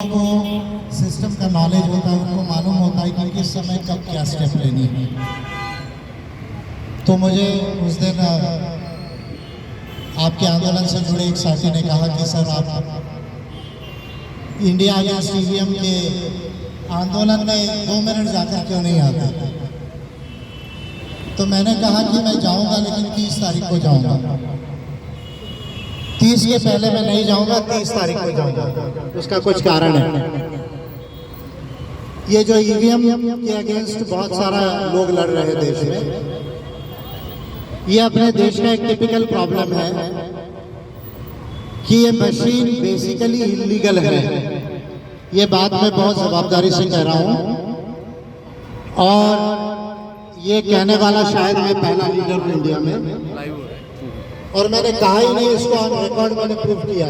को सिस्टम का नॉलेज होता है, उनको मालूम होता है कि किस समय कब क्या स्टेप लेनी है। तो मुझे उस दिन आपके आंदोलन से जुड़े एक साथी ने कहा कि सर आप इंडिया अगेंस्ट ईवीएम के आंदोलन में 2 मिनट जाकर क्यों नहीं आते। तो मैंने कहा कि मैं जाऊंगा, लेकिन 30 तारीख को जाऊंगा। 30 के पहले मैं नहीं जाऊंगा, 30 तारीख को जाऊंगा। उसका कुछ कारण है। ये जो ईवीएम के अगेंस्ट बहुत सारा लोग लड़ रहे हैं देश में, ये अपने देश का एक टिपिकल प्रॉब्लम है कि ये मशीन बेसिकली इलीगल है। ये बात मैं बहुत जवाबदारी से कह रहा हूं, और ये कहने वाला शायद मैं पहला लीडर हूं इंडिया में, और मैंने कहा ही नहीं, इसको ऑन रिकॉर्ड मैंने प्रूव किया।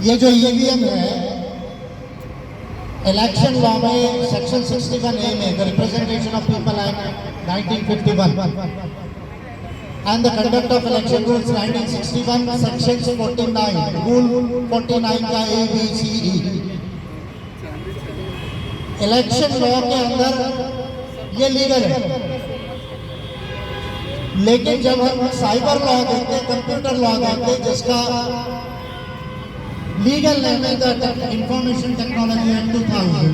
ये जो ईवीएम है, इलेक्शन लॉ में सेक्शन 61A में the representation of people act 1951 and the conduct of election rules 1961 section 49 rule 49 का ABCE। इलेक्शन लॉ के अंदर ये लीगल है, लेकिन जब हम साइबर लॉ देखते हैं, कंप्यूटर लॉ देखते हैं, जिसका लीगल नेम है द इंफॉर्मेशन टेक्नोलॉजी एक्ट 2000,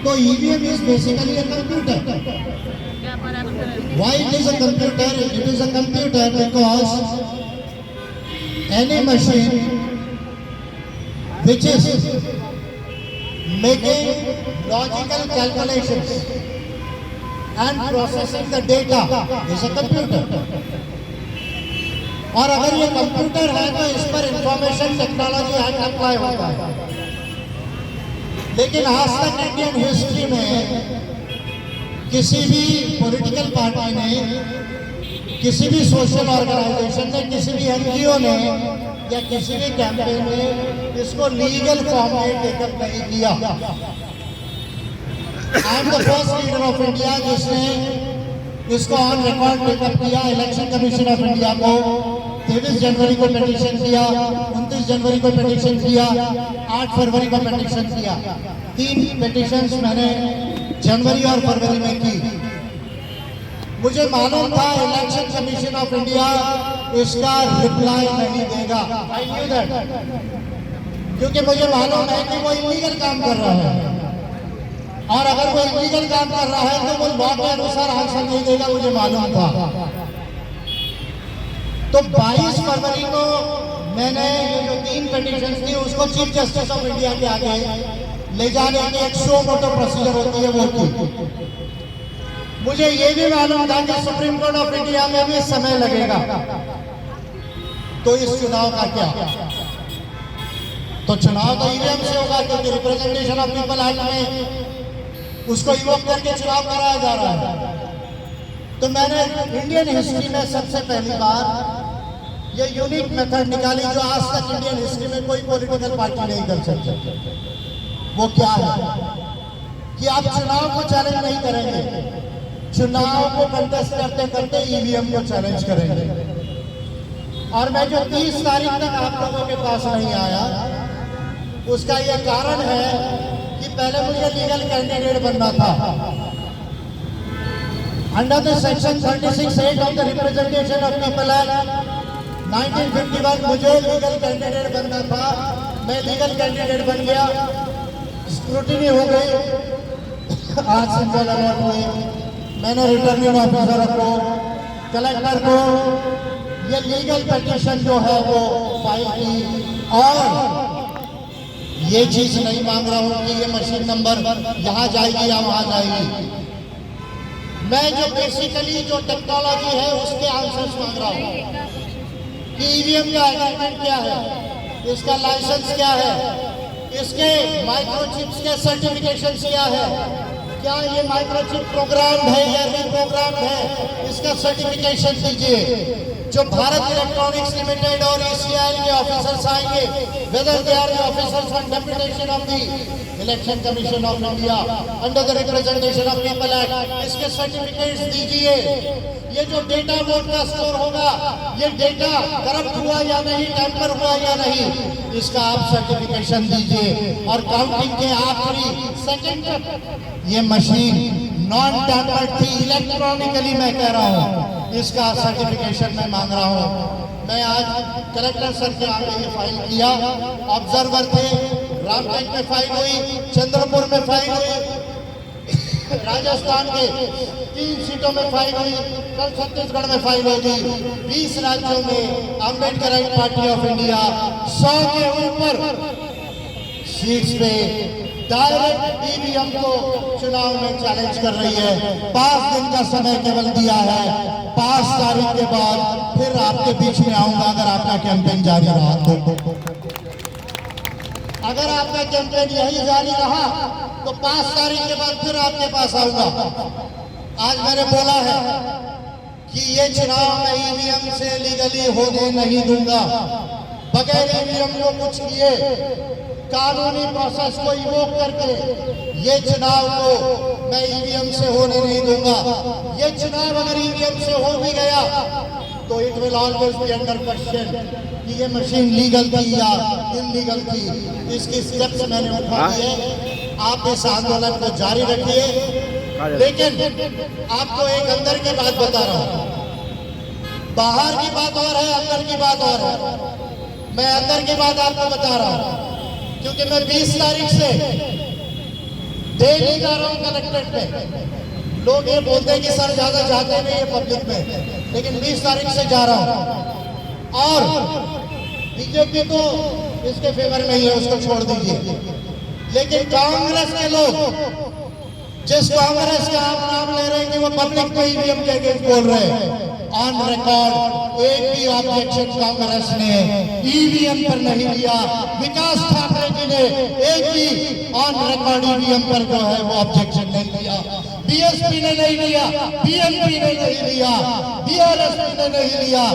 तो EVM is basically a computer. Why it is a computer? It is a computer because any machine which is making logical calculations and processing the data is a computer। और अगर ये computer है तो इस पर information technology act apply होता है। लेकिन आज तक इंडियन हिस्ट्री में किसी भी पॉलिटिकल पार्टी ने, किसी भी सोशल ऑर्गेनाइजेशन ने, किसी भी एनजीओ ने या किसी भी कैंपेन ने इसको लीगल फॉर्म में टेकअप नहीं किया। I am the first leader of India जिसने इसको ऑन रिकॉर्ड टेकअप किया। इलेक्शन कमीशन ऑफ इंडिया को 23 जनवरी को पिटीशन किया, 29 जनवरी को पिटीशन किया, 8 फरवरी को पिटीशन किया। 3 पिटीशंस मैंने जनवरी और फरवरी में की। मुझे मालूम था इलेक्शन कमीशन ऑफ इंडिया इसका रिप्लाई नहीं देगा। आई न्यू दैट, क्योंकि मुझे मालूम है कि वो इलीगल काम कर रहा है, और अगर वो इलीगल काम कर रहा है तो वो लॉ के अनुसार आंसर नहीं देगा, मुझे मालूम था। तो 22 फरवरी को मैंने ये जो 3 पिटीशंस थी उसको चीफ जस्टिस ऑफ इंडिया के आगे ले जाने की एक शो मोटो प्रोसीजर होती है, वो की। मुझे ये भी मालूम था कि सुप्रीम कोर्ट ऑफ इंडिया में भी समय लगेगा, तो इस चुनाव का क्या? तो चुनाव तो ईवीएम से होगा, क्योंकि रिप्रेजेंटेशन ऑफ पीपल एक्ट में उसको इवोक करके चुनाव कराया जा रहा है। तो मैंने इंडियन हिस्ट्री में सबसे पहली बार ये यूनिक मेथड निकाली जो आज तक इंडियन हिस्ट्री में कोई पॉलिटिकल पार्टी नहीं कर सकती। वो क्या है कि आप चुनाव को चैलेंज नहीं करेंगे, चुनाव को कंटेस्ट करते करते ईवीएम को चैलेंज करेंगे। और मैं जो 30 तारीख तक आप लोगों के पास नहीं आया, उसका ये कारण है कि पहले मुझे लीगल कैंडिडेट बनना था। Under the section 36(8) of the representation of people act 1951 मुझे लीगल कैंडिडेट बनना था। मैं लीगल कैंडिडेट बन गया, स्क्रूटिनी हो गई, आज सिंबल अलॉट हुए। मैंने रिटर्निंग ऑफिसर को, कलेक्टर को ये लीगल पिटीशन जो है वो फाइल की, और ये चीज नहीं मांग रहा हूं कि ये मशीन नंबर यहाँ जाएगी या वहां जाएगी। मैं जो बेसिकली जो टेक्नोलॉजी है उसके आंसर्स मांग रहा हूं कि ईवीएम का एग्रीमेंट क्या है, इसका लाइसेंस क्या है, इसके माइक्रोचिप्स के सर्टिफिकेशन क्या है, क्या ये माइक्रोचिप प्रोग्राम है या नहीं प्रोग्राम है, इसका सर्टिफिकेशन दीजिए। जो भारत इलेक्ट्रॉनिक्स लिमिटेड और ECIL के ऑफिसर्स आएंगे, whether they are the officers on deputation of the election commission of India under the representation of people act, इसके सर्टिफिकेट्स दीजिए। ये जो डेटा वोट का स्टोर होगा, ये डेटा करप्ट हुआ या नहीं, टैंपर हुआ या नहीं, इसका आप सर्टिफिकेशन दीजिए। और काउंटिंग के आखिरी सेकंड तक ये मशीन नॉन टैंपर्ड थी, इलेक्ट्रॉनिकली मैं कह रहा हूँ, इसका सर्टिफिकेशन मैं मांग रहा हूँ। मैं आज कलेक्टर सर के आगे ये फाइल किया, ऑब्जर्वर थे, रामटेक में फाइल हुई, चंद्रपुर में फाइल हुई, राजस्थान के 3 सीटों में फाइल हुई, कल छत्तीसगढ़ में फाइल होगी। 20 राज्यों में अम्बेडकर पार्टी ऑफ इंडिया 100 के ऊपर सीट्स पे डायरेक्ट ईवीएम को चुनाव में चैलेंज कर रही है। 5 दिन का समय केवल दिया है, 5 तारीख के बाद फिर आपके बीच में आऊंगा अगर आपका कैंपेन जारी रहा तो। अगर आपका कैंपेन यही जारी रहा तो 5 तारीख के बाद फिर आपके पास आऊंगा। आज मैंने बोला है कि ये चुनाव मैं ईवीएम से लीगली होने नहीं दूंगा। बगैर ईवीएम को कुछ किए कानूनी प्रोसेस को इवोक करके ये चुनाव को मैं ईवीएम से होने नहीं दूंगा। ये चुनाव अगर ईवीएम से हो भी गया तो it will always be under question कि ये मशीन लीगल थी या इलीगल थी। इसकी स्टेप्स मैंने उठा दिए। आप इस आंदोलन को जारी रखिए, लेकिन आपको एक अंदर की बात बता रहा हूं। बाहर की बात और है, अंदर की बात और है। मैं अंदर की बात आपको बता रहा हूं क्योंकि मैं 20 तारीख से दिल्ली जा रहा हूं कलेक्ट्रेट में। लोग ये बोलते हैं कि सर ज्यादा जाते नहीं है पब्लिक में, लेकिन 20 तारीख से जा रहा हूं। और बीजेपी तो इसके फेवर में ही है, उसको छोड़ दीजिए। लेकिन कांग्रेस के लोग, जिस कांग्रेस का आप नाम ले रहे हैं कि वो पब्लिक को ईवीएम के अगेंस्ट बोल रहे हैं, ऑन रिकॉर्ड एक भी ऑब्जेक्शन कांग्रेस ने ईवीएम पर नहीं लिया। विकास ठाकरे जी ने एक भी ऑन रिकॉर्ड ईवीएम पर जो है वो ऑब्जेक्शन नहीं लिया। बीएसपी ने नहीं लिया, बीएनपी ने नहीं लिया, बीआरएसपी ने नहीं लिया।